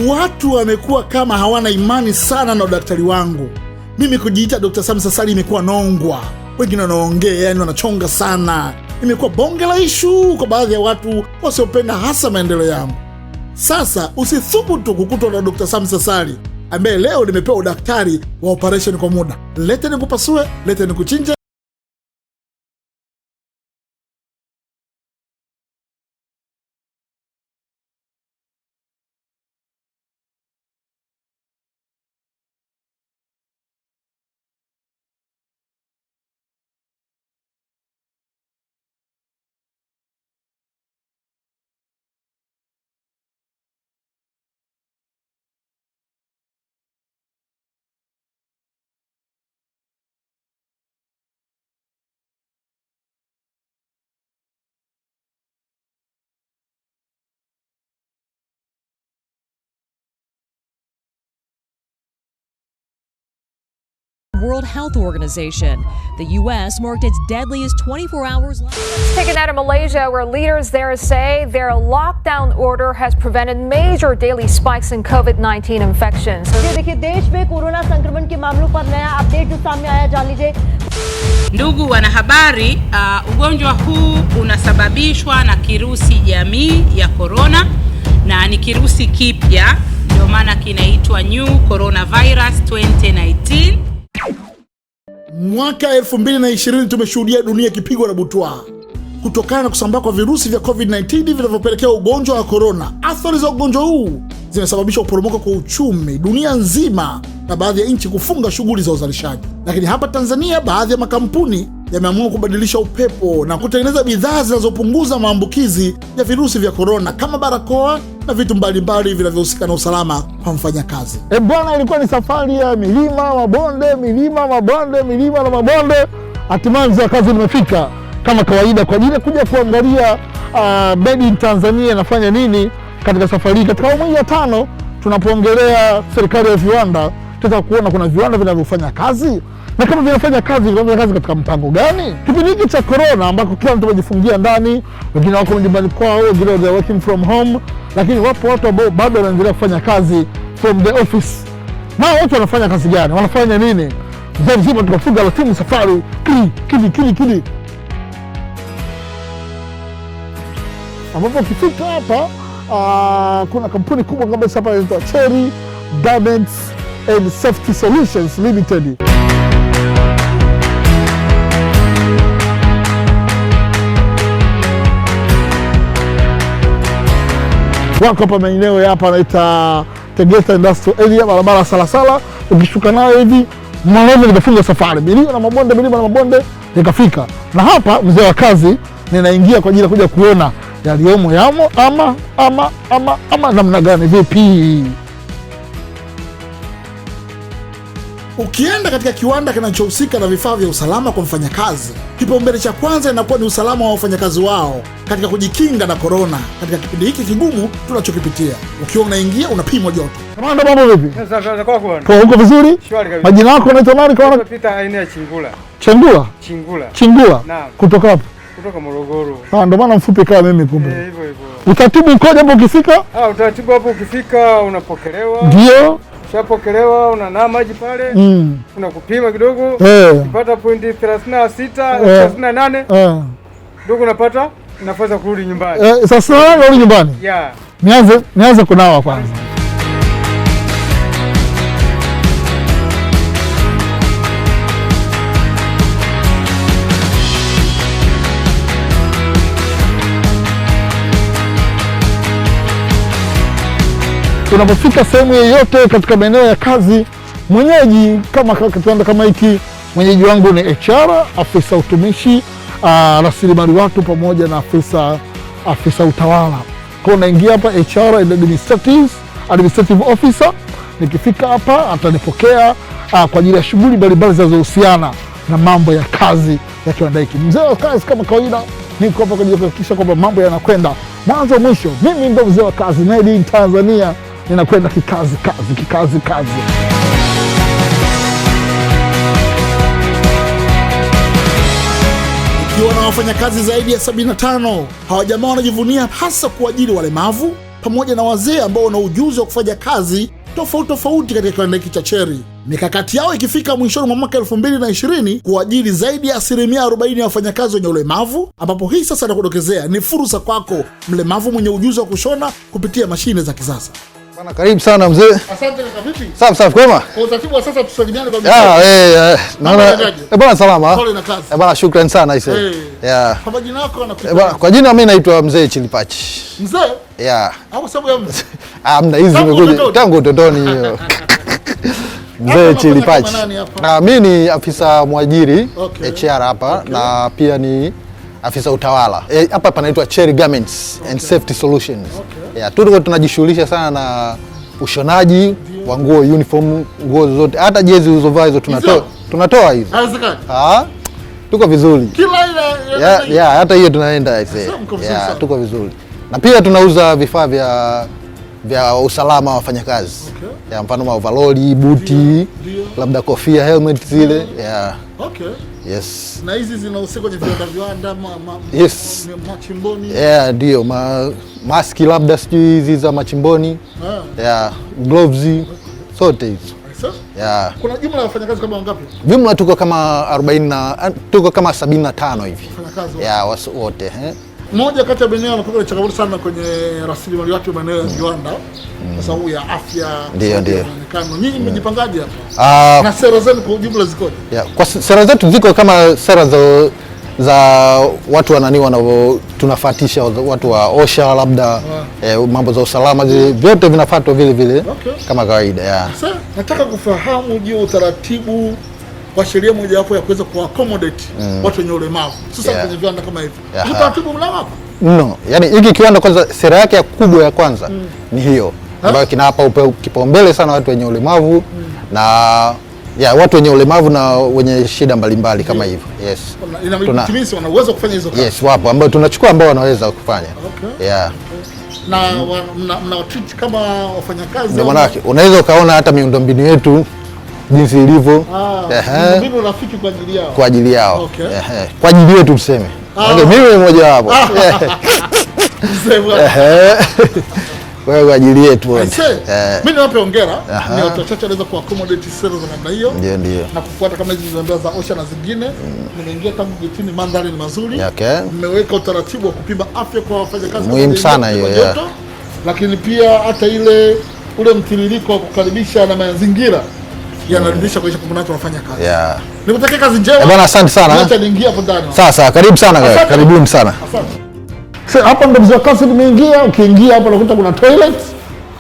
Watu wamekuwa kama hawana imani sana na udaktari wangu. Mimi kujiita Dr. Sam Sasali imekuwa nongwa. Wengine wanaongea, yani wanachonga sana. Imekuwa bonge la issue kwa baadhi ya watu wasiopenda hasa maendeleo yangu. Sasa usithubutu kukutwa na Dr. Sam Sasali ambaye leo nimepewa udaktari wa operation kwa muda. Lete nikupasue, lete nikuchinje. World Health Organization. The U.S. marked its deadliest 24 hours. Taken out of Malaysia, where leaders there say their lockdown order has prevented major daily spikes in COVID-19 infections. देखिए देश में कोरोना संक्रमण के मामलों पर नया अपडेट जो सामने आया, जान लीजिए। Ndugu wanahabari, ugonjwa huu unasababishwa na kirusi jamii ya corona na ni kirusi kipya, ndio maana kinaitwa New Coronavirus 2019. Mwaka 2020 tumeshuhudia dunia ikipigwa na butwaa kutokana na kusambaa kwa virusi vya COVID-19 vinavyopelekea ugonjwa wa corona. Athari za ugonjwa huu zimesababisha kuporomoka kwa uchumi dunia nzima na baadhi ya nchi kufunga shughuli za uzalishaji. Lakini hapa Tanzania, baadhi ya makampuni yameamua kubadilisha upepo na kutengeneza bidhaa zinazopunguza maambukizi ya virusi vya corona kama barakoa na vitu mbalimbali vinavyohusika na usalama kwa mfanyakazi. Bwana, ilikuwa ni safari ya milima, mabonde, milima, mabonde, milima na mabonde. Hatimaye mzee wa kazi nimefika kama kawaida kwa ajili ya kuja kuangalia Made in Tanzania inafanya nini katika safari hii. Katika awamu ya 5 tunapoongelea serikali ya viwanda, tutaweza kuona kuna viwanda vinavyofanya kazi na kama vinafanya kazi katika mpango gani. Kipindi hiki cha corona ambako kila mtu amejifungia ndani, wengine wako nyumbani kwao, wengine they are working from home, lakini wapo watu ambao bado wanaendelea kufanya kazi from the office. Na watu wanafanya kazi gani? Wanafanya nini? Mzima tukafunga la timu safari kili. Ambapo ukifika hapa kuna kampuni kubwa kabisa hapa inaitwa Cherry Garments and Safety Solutions Limited. Wako hapa maeneo hapa anaita Tegeta Industrial Area, barabara Salasala. Ukishuka nayo hivi mwanzo nikafunga safari milima na mabonde nikafika. Na hapa mzee wa kazi ninaingia kwa ajili ya kuja kuona yaliyomo yamo ama namna gani vipi. Ukienda katika kiwanda kinachohusika na vifaa vya usalama kwa mfanyakazi, kipaumbele cha kwanza inakuwa ni usalama wa wafanyakazi wao katika kujikinga na corona katika kipindi hiki kigumu tunachokipitia. Ukiwa unaingia unapimwa joto. Kamanda, mambo vipi? Kwa huko vizuri? Majina yako unaitwa nani? Kwa Peter aina ya Chingula. Chingula. Naam. Kutoka hapo? Kutoka Morogoro. Ndio maana mfupi kama mimi kumbe. Hivyo. Utaratibu ukoje hapo ukifika? Utaratibu hapo ukifika unapokelewa. Ndio. Ushapokelewa, unanaa maji pale. Unakupima kidogo. Ukipata pointi 36, 38. Ndio unapata nafasi ya kurudi nyumbani. Sasa narudi nyumbani. Yeah. Nianze kunawa kwanza. Tunapofika sehemu yoyote katika maeneo ya kazi, mwenyeji kama kiwanda kama hiki, mwenyeji wangu ni HR, afisa utumishi, rasilimali watu pamoja na afisa utawala. Kwa unaingia hapa HR administrative officer. Nikifika hapa atanipokea kwa ajili ya shughuli mbalimbali zinazohusiana na mambo ya kazi ya kiwanda hiki. Mzee wa kazi kama kawaida niko hapa kwa ajili ya kuhakikisha kwamba mambo yanakwenda mwanzo mwisho. Mimi ndo mzee wa kazi, Made in Tanzania ninakwenda kikazi. Ikiwa na wafanyakazi zaidi ya 75, hawa jamaa wanajivunia hasa kuajiri walemavu pamoja na wazee ambao wana ujuzi wa kufanya kazi tofauti katika kiwanda hiki cha Chery. Mikakati yao ikifika mwishoni mwa mwaka 2020 kuajiri zaidi ya 40% ya wafanyakazi wenye ulemavu, ambapo hii sasa nakudokezea ni fursa kwako mlemavu mwenye ujuzi wa kushona kupitia mashine za kisasa. Bwana karibu sana mzee. Asante kaka, vipi? Safi kwema. Kwa utaratibu wa sasa tusalimiane kwa naona bwana salama. Pole na kazi. Bwana shukrani sana ise. Kwa majina yako anakuita? Kwa jina mimi naitwa Mzee Chilipachi. Mzee? Hapo sababu ya mzee. Mna hizi zimekuja tangu utotoni hiyo. Mzee Chilipachi. Mimi ni afisa mwajiri HR hapa na pia ni afisa utawala. Hapa panaitwa Chery Garments and Safety Solutions. Tuko tunajishughulisha sana na ushonaji wa nguo, uniform, nguo zote, hata jezi uzovaa hizo tunatoa hizo. Tuko vizuri. Kila hata hiyo tunaenda tuko vizuri. Na pia tunauza vifaa vya usalama wa wafanyakazi. Mfano overall, buti, labda kofia, helmet zile. Yes. Na hizi zinahusika kwenye viwanda yes. Machimboni. Ndio maski labda sijui hizi za machimboni. Gloves zote hizo. Kuna jumla ya wafanyakazi kama wangapi? Jumla tuko kama 75 hivi. Wafanyakazi wote. Moja kati ya maeneo yanakuwa na changamoto sana kwenye rasilimali watu wa maeneo ya viwanda kwa sababu ya afya. Ndio. Nyinyi mmejipangaje hapa? Na sera zenu kwa ujumla zikoje? Kwa sera zetu ziko kama sera za watu tunafuatisha watu wa OSHA labda mambo za usalama vyote vinafuatwa vile kama kawaida. Sasa nataka kufahamu juu utaratibu kwa sheria moja hapo ya kuweza kuaccommodate watu wenye ulemavu sasa kwenye viwanda kama hivi. Utaratibu mlawapa? No, yani hiki kiwanda kwanza sera yake kubwa ya kwanza ni hiyo ambayo kinapa kipaumbele sana watu wenye ulemavu na watu wenye ulemavu na wenye shida mbalimbali kama hivyo. Yes. Inamaanisha wana uwezo kufanya hizo kazi. Yes, wapo ambao tunachukua ambao wanaweza kufanya. Na mna treat kama wafanyakazi. Ndio maana unaweza ukaona hata miundombinu yetu jinsi ilivyo. Miundombinu rafiki kwa ajili yao. Kwa ajili yao. Kwa ajili yetu tuseme. Mimi mmoja wapo. Kwa ajili yetu. Mimi niwape hongera. Ni watu wachache wanaweza kuaccommodate sera za namna hiyo. Ndio. Na kufuata kama hizi zinazoambia za OSHA na zingine. Nimeingia tangu getini, mandhari ni mazuri. Mmeweka utaratibu wa kupima afya kwa wafanyakazi. Muhimu sana hiyo. Lakini pia hata ule mtiririko wa kukaribisha na mazingira yanaridhisha kwa kuna watu wanafanya kazi. Nikutakia kazi njema. Bwana asante sana. Acha niingie hapo ndani. Sasa karibu sana. Karibuni sana. Asante. Sasa hapa ndo mzee kazi nimeingia, ukiingia hapa unakuta kuna toilet.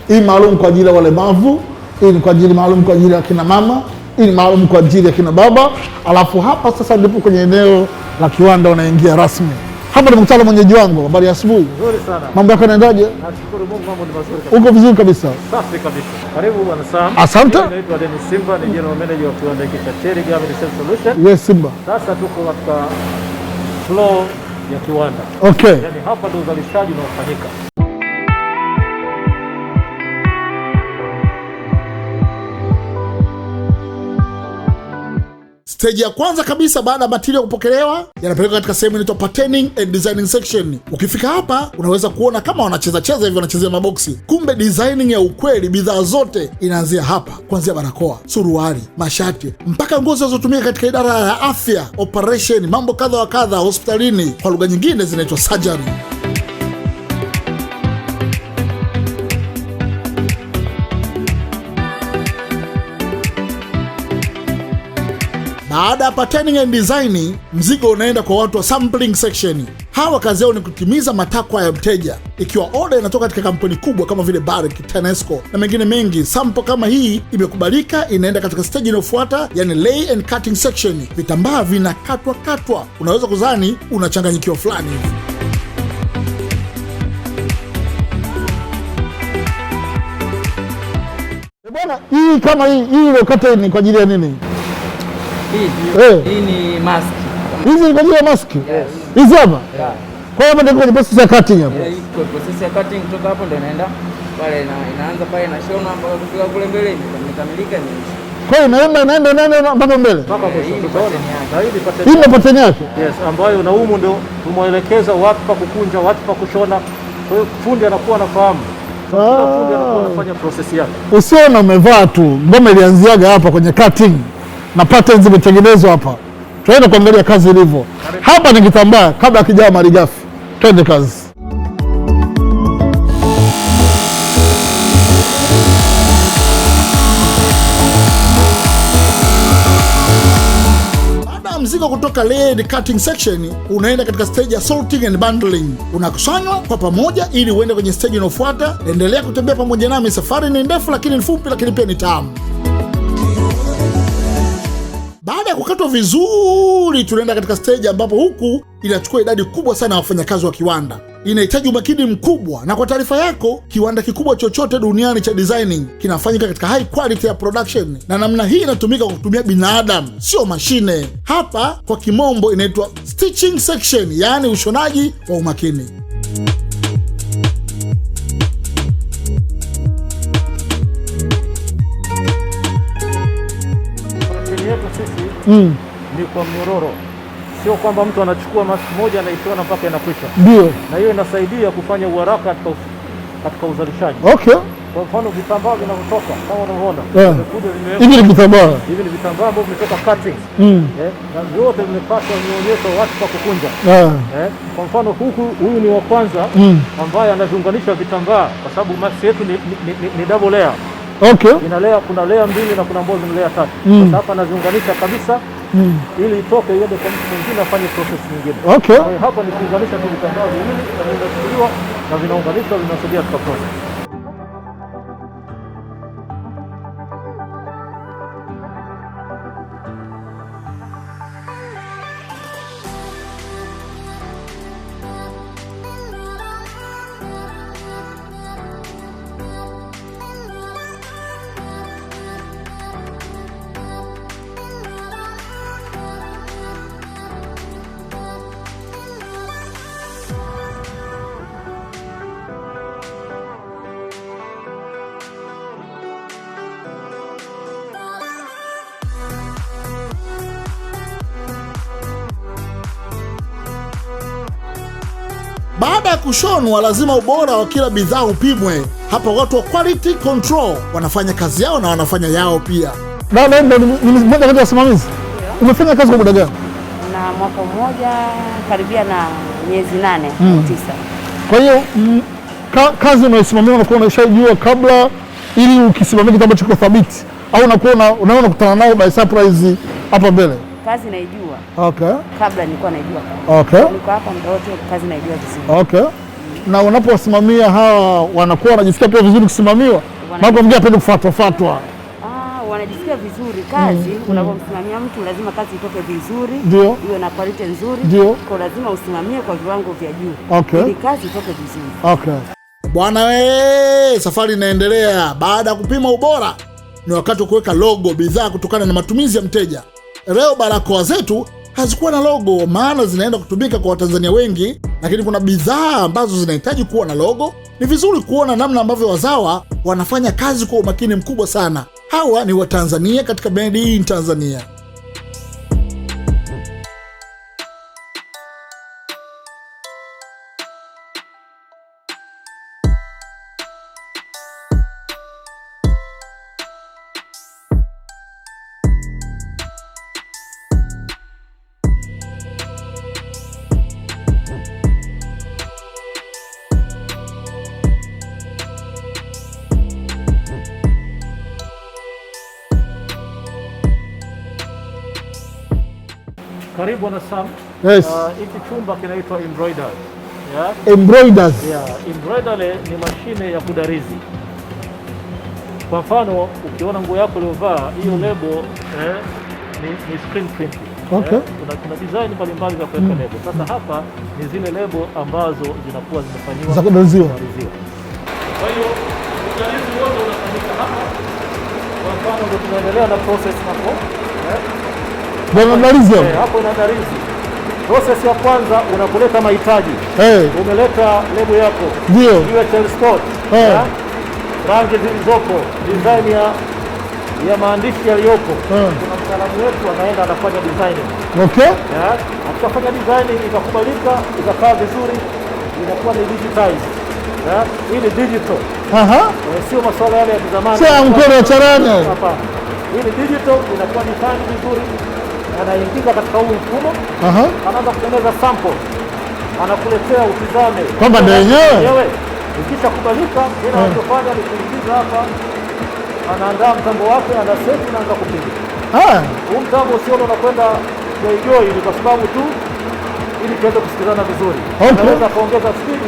Hii maalum kwa ajili ya walemavu, hii ni kwa ajili maalum kwa ajili ya kina mama, hii ni maalum kwa ajili ya kina baba. Alafu hapa sasa ndipo kwenye eneo la kiwanda unaingia rasmi. Hapa ni mkutano mwenyeji wangu. Habari ya asubuhi. Nzuri sana. Mambo yako yanaendaje? Nashukuru Mungu, mambo ni mazuri kabisa. Uko vizuri kabisa? Safi kabisa. Karibu bwana Sam. Asante. Naitwa Dennis Simba, ni general manager wa kiwanda hiki cha Chery Garments and Safety Solutions. Yes, Simba. Sasa tuko katika floor ya kiwanda. Yaani hapa ndio uzalishaji unaofanyika. Stage ya kwanza kabisa baada ya material kupokelewa yanapelekwa katika sehemu inaitwa patterning and designing section. Ukifika hapa unaweza kuona kama wanacheza hivi, wanachezea maboksi. Kumbe designing ya ukweli, bidhaa zote inaanzia hapa, kuanzia barakoa, suruali, mashati mpaka nguo zinazotumika katika idara ya afya, operation, mambo kadha wa kadha hospitalini, kwa lugha nyingine zinaitwa surgery. Baada ya patterning and designing, mzigo unaenda kwa watu wa sampling section. Hawa kazi yao ni kutimiza matakwa ya mteja. Ikiwa order inatoka katika kampuni kubwa kama vile Barrick, Tanesco na mengine mengi, sample kama hii imekubalika, inaenda katika stage inayofuata, yani lay and cutting section. Vitambaa vinakatwa. Unaweza kuzani unachanganyikiwa fulani hivi. Bwana, hii kama hii iliyokata ni kwa ajili ya nini? Hii ni mask. Hizi ni kwa ajili ya mask? Yes. Hizi hapa? Yeah. Kwa hiyo ndio kwenye process ya cutting hapa. Kwa process ya cutting kutoka hapo ndio inaenda pale inaanza pale na shona mpaka kufika kule mbele imekamilika ni. Kwa hiyo inaenda mpaka mbele. Mpaka mwisho. Hii ni pattern yake. Yes, ambayo na humu ndio tumeelekeza wapi pa kukunja, wapi pa kushona. Kwa hiyo fundi anakuwa anafahamu Kila fundi anakuwa anafanya process yake. Usiona umevaa tu, ngoma ilianziaga hapa kwenye cutting na patterns zimetengenezwa hapa. Tuende kuangalia kazi ilivyo. Hapa ni kitambaa kabla hakijaa malighafi. Twende kazi. Mzigo kutoka layered cutting section unaenda katika stage ya sorting and bundling. Unakusanywa kwa pamoja ili uende kwenye stage inayofuata. Endelea kutembea pamoja nami, safari ni ndefu lakini ni fupi, lakini pia ni tamu. Baada ya kukatwa vizuri, tunaenda katika stage ambapo huku inachukua idadi kubwa sana ya wafanyakazi wa kiwanda. Inahitaji umakini mkubwa, na kwa taarifa yako, kiwanda kikubwa chochote duniani cha designing kinafanyika katika high quality ya production, na namna hii inatumika kwa kutumia binadamu, sio mashine. Hapa kwa kimombo inaitwa stitching section, yaani ushonaji wa umakini. Ni kwa mnyororo, sio kwamba mtu anachukua maski moja anaishona mpaka inakwisha. Ndio. Na hiyo inasaidia kufanya uharaka katika uzalishaji. Okay. Kwa mfano vitambaa vinavyotoka kama unavyoona, hivi ni vitambaa. Hivi ni vitambaa ambavyo vimetoka cutting. Na vyote vimepata vionyesho watu kwa kukunja. Kwa mfano huyu ni wa kwanza ambaye anaviunganisha vitambaa, kwa sababu maski yetu ni double layer. Okay. Kuna layer 2 na kuna ambazo ni layer 3. Sasa hapa anaziunganisha kabisa ili itoke iende kwa mtu mwingine afanye process nyingine. Okay. Kwa hiyo hapa ni kuunganisha tu vitambaa viwili na vinachukuliwa na vinaunganishwa, vinasaidia katika process. Baada ya kushonwa, lazima ubora wa kila bidhaa upimwe. Hapa watu wa quality control wanafanya kazi yao na wanafanya yao pia. Dada, ni mmoja kati ya wasimamizi. Umefanya kazi kwa muda gani? Na mwaka mmoja karibia na miezi 8 au 9. Kwa hiyo kazi unayosimamia unakuwa unashajua kabla, ili ukisimamia kitu ambacho kiko thabiti, au unaona kukutana nayo by surprise hapa mbele? Kazi naijua. Okay. Kabla nilikuwa naijua. Okay. Niko hapa muda wote, kazi naijua vizuri. Okay. Na unapowasimamia hawa wanakuwa wanajisikia pia vizuri kusimamiwa? Mambo mengine hapendi kufuatwa. Wanajisikia vizuri kazi. Unapomsimamia mtu lazima kazi itoke vizuri, ndio iwe na quality nzuri. Ndio. Kwa lazima usimamie kwa viwango vya juu. Okay. Ili kazi itoke vizuri. Okay. Bwana safari inaendelea. Baada ya kupima ubora, ni wakati wa kuweka logo bidhaa kutokana na matumizi ya mteja. Leo barakoa zetu hazikuwa na logo, maana zinaenda kutumika kwa Watanzania wengi, lakini kuna bidhaa ambazo zinahitaji kuwa na logo. Ni vizuri kuona namna ambavyo wazawa wanafanya kazi kwa umakini mkubwa sana. Hawa ni Watanzania katika Made in Tanzania. Karibu na Sam. Yes. Hiki chumba kinaitwa embroidery. Embroidery. Embroidery ni mashine ya kudarizi. Kwa mfano, ukiona nguo yako uliyovaa, hiyo lebo ni screen print. Okay. Kuna design mbalimbali za kuweka lebo. Sasa hapa ni zile lebo ambazo zinakuwa zimefanywa za kudariziwa. Kwa hiyo udarizi wote unafanyika hapa. Kwa mfano, ndio tunaendelea na process hapo. Hapo inadarizi. Process ya kwanza unapoleta mahitaji. Umeleta lebo yako. Ndio. UHL sport. Rangi zilizopo, design ya maandishi yaliyopo. Kuna mtaalamu wetu anaenda anafanya design. Okay. Akifanya design ikakubalika, ikakaa vizuri, inakuwa ni digitized. Hii ni digital. Sio masuala yale ya zamani. Sasa mkono wa charani. Hapana. Hii ni digital, inakuwa ni fani vizuri. Anaingiza katika huu mfumo. Anaanza kutengeneza sample. Anakuletea utizame. Kwamba ndio yenyewe. Ikisha kubalika, yeye anachofanya ni kuingiza hapa. Anaandaa mtambo wake, ana set na anaanza kupiga. Huu mtambo sio unakwenda joy ni kwa sababu tu ili tuweze kusikilizana vizuri. Unaweza kuongeza speed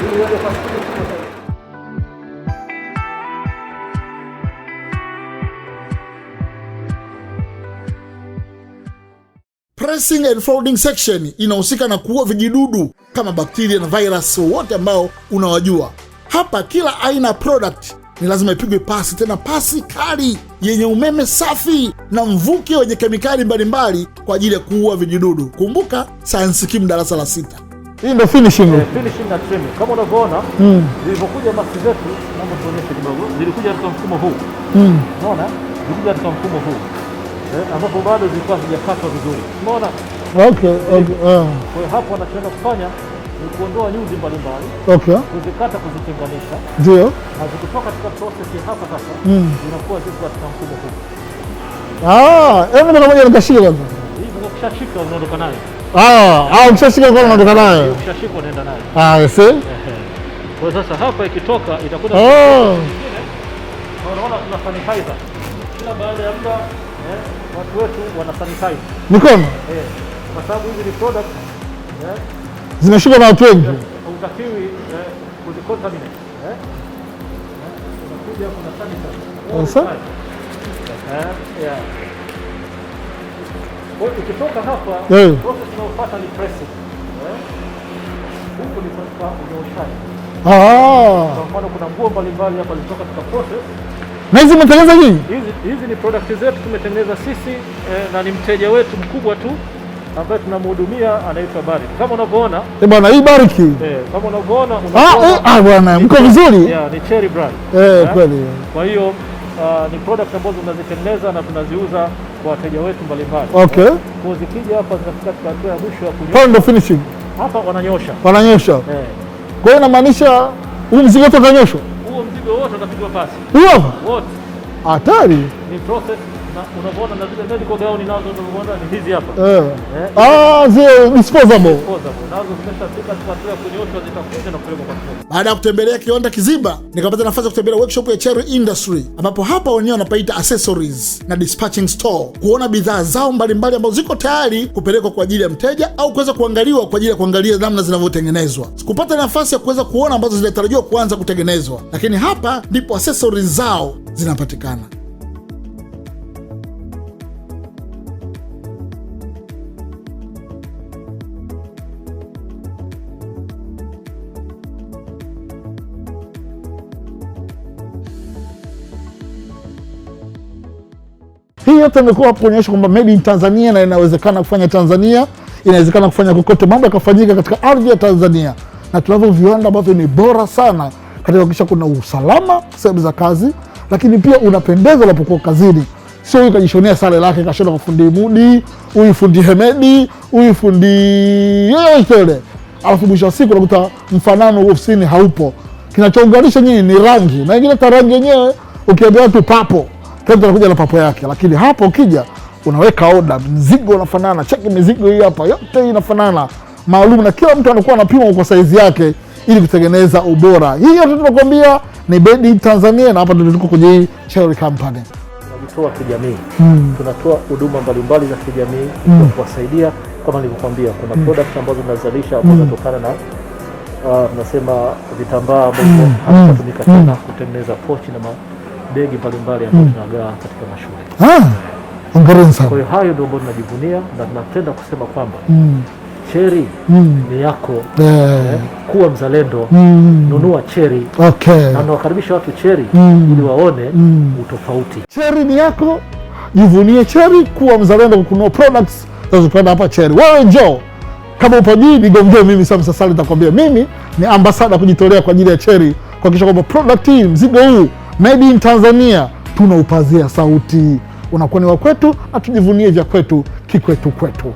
ili iende kwa speed. Pressing and folding section inahusika na kuua vijidudu kama bakteria na virus wote ambao unawajua. Hapa kila aina product ni lazima ipigwe pasi, tena pasi kali yenye umeme safi na mvuke wenye kemikali mbalimbali kwa ajili ya kuua vijidudu. Kumbuka Science Kim darasa la 6. Hii ndio finishing. Finishing na trimming. Kama unavyoona, zilipokuja maski zetu, naomba tuonyeshe kidogo. Zilikuja katika mfumo huu. Unaona? Zilikuja katika mfumo huu. Ambapo bado zilikuwa hazijakatwa vizuri. Umeona? Okay. Kwa hiyo hapo anachoenda kufanya ni kuondoa nyuzi mbalimbali. Kuzikata, kuzitenganisha. Ndio. Na zikitoka katika process hapa sasa, zinakuwa ziko katika mfumo huu. Hebu ndio moja nikashika kwanza. Hivi ukishashika unaondoka nayo. Ukishashika kwa unaondoka nayo. Ukishashika unaenda nayo. Yes. Kwa sasa hapa ikitoka itakuwa unaona kuna sanitizer. Kila baada ya muda watu wetu wana sanitize mikono. Kwa sababu hizi ni product zinashika na watu wengi. Hutakiwi kuzicontaminate. Unakuja kuna sanitizer. Sasa kwa ukitoka hapa process inayofuata ni pressing. Huko ni kwa unyoshaji. Kwa mfano kuna nguo mbalimbali hapa zilitoka katika process. Na hizi mmetengeneza nini? Hizi ni product zetu tumetengeneza sisi na ni mteja wetu mkubwa tu ambaye tunamhudumia anaitwa Bariki. Kama unavyoona. Bwana hii Bariki. Kama unavyoona bwana mko vizuri? Ni cherry brand. Kweli. Kwa hiyo ni product ambazo tunazitengeneza na tunaziuza kwa wateja wetu mbalimbali. Kwa zikija hapa zinafika katika hatua ya mwisho ya kunyosha. Point of finishing. Hapa wananyosha. Kwa hiyo inamaanisha huu mzigo wote utanyoshwa? Huo mzigo wote utapigwa pasi. Wote. Hatari. Ni process na unaona na zile medical gown nazo unaona ni hizi hapa. Zile disposable. Nazo zimeshafika katika hatua ya kunyoshwa, zitakuja na kupelekwa kwa soko. Baada ya kutembelea kiwanda kizima, nikapata nafasi ya kutembelea workshop ya Cherry Industry, ambapo hapa wenyewe wanapaita accessories na dispatching store, kuona bidhaa zao mbalimbali ambazo ziko tayari kupelekwa kwa ajili ya mteja au kuweza kuangaliwa kwa ajili ya kuangalia namna zinavyotengenezwa. Sikupata nafasi ya kuweza kuona ambazo zinatarajiwa kuanza kutengenezwa, lakini hapa ndipo accessories zao zinapatikana. Hii yote imekuwa hapo kuonyesha kwamba made in Tanzania na inawezekana kufanya Tanzania, inawezekana kufanya kokote, mambo yakafanyika katika ardhi ya Tanzania, na tunavyo viwanda ambavyo ni bora sana katika kuhakikisha kuna usalama sehemu za kazi, lakini pia unapendeza unapokuwa kazini. Sio huyu kajishonea sare lake kashona kwa fundi Mudi, huyu fundi Hemedi, huyu fundi yoyote, alafu mwisho wa siku unakuta mfanano ofisini haupo. Kinachounganisha nyinyi ni rangi, na ingine ta rangi yenyewe ukiambia watu papo, kila mtu anakuja na papo yake, lakini hapo ukija unaweka order, mzigo unafanana, cheki mizigo hii hapa yote inafanana maalum, na kila mtu anakuwa anapima kwa size yake ili kutengeneza ubora. Hii yote tunakwambia ni made in Tanzania, na hapa ndio tuko kwenye hii Cherry Company. Tunatoa kijamii, tunatoa huduma mbalimbali za kijamii kuwasaidia. Kama nilivyokuambia, kuna product ambazo tunazalisha ambazo zinatokana na tunasema vitambaa ambavyo hatutumika tena kutengeneza pochi na begi mbalimbali ambazo tunagawa katika mashule. Hongereni sana. Kwa hiyo hayo ndio ambayo tunajivunia na tunapenda kusema kwamba Cherry ni yako. Kuwa mzalendo, nunua Cherry. Na nawakaribisha watu Cherry ili waone utofauti. Cherry ni yako, jivunie Cherry, kuwa mzalendo kwa kununua products zinazopenda hapa Cherry. Wewe njoo. Kama upo jii nigongee mimi Samsa Sali, nitakwambia mimi ni ambassador kujitolea kwa ajili ya Cherry kuhakikisha kwamba product hii, mzigo huu made in Tanzania tunaupazia sauti, unakuwa ni wa kwetu na tujivunie vya kwetu kikwetu kwetu.